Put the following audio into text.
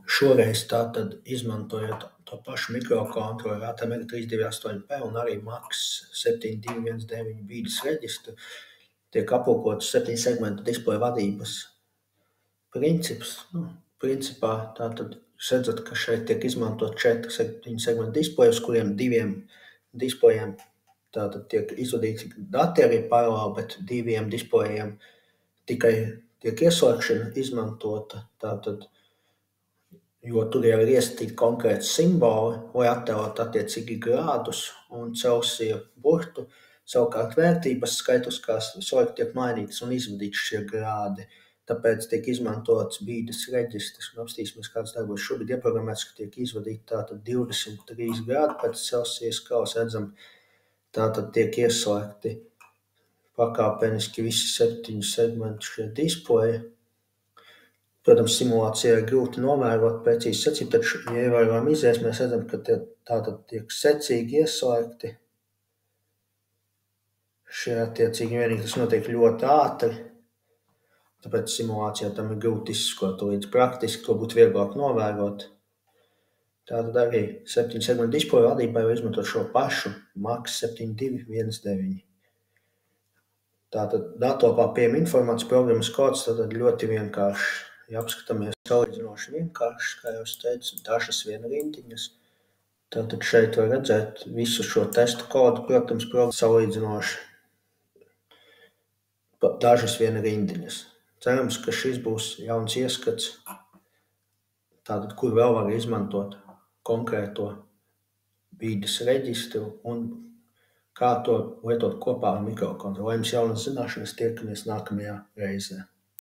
Šoreiz tātad izmantojot to pašu mikrokontroleru ATmega 328P un arī MAX 7219 vīdes reģistru, tiek aplūkots 7 segmentu displeja vadības princips. Principā tātad jūs redzat, ka šeit tiek izmantot 4 7 segmentu displejus, kuriem 2 displejiem tātad tiek izvadīti dati arī paralēli, bet 2 displejiem tikai tiek ieslēgšana izmantota, tātad, jo tur jau ir iesaistīti konkrēti simboli, lai attēlot attiecīgi grādus un Celsija burtu. Savukārt vērtības skaitliskās visu laiku tiek mainītas un izvadītas šie grādi. Tāpēc tiek izmantots vīdes reģistrs un apstīsimies, kāds darbos. Šobrīd ieprogrammēts, ka tiek izvadīti tātad 23 grādi pēc Celsija skalas, redzam, tātad tiek ieslēgti pakāpeniski visi 7 segmentu šie displeji. Protams, simulācijā ir grūti novērot precīzi secību, taču, ja ievērojam izējas, mēs redzam, ka tātad tiek secīgi ieslēgti. Šie attiecīgi vienīgi tas notiek ļoti ātri, tāpēc simulācijā tam ir grūti izskot līdz praktiski, to būtu vieglāk novērot. Tātad arī 7 segmentu displeju vadībai var izmantot šo pašu MAX 7219. Tātad datorlapā pieejama informācija, programmas kods, tātad ļoti vienkārši. Ja apskatāmies salīdzinoši vienkārši, kā jau es teicu, dažas vienrindiņas. Tātad šeit var redzēt visu šo testu kodu, protams, salīdzinoši dažas vienrindiņas. Cerams, ka šis būs jauns ieskats, tātad, kur vēl var izmantot konkrēto vīdes reģistru un kā to lietot kopā ar mikrokontroli. Lai jums jaunas zināšanas, tiekamies nākamajā reizē.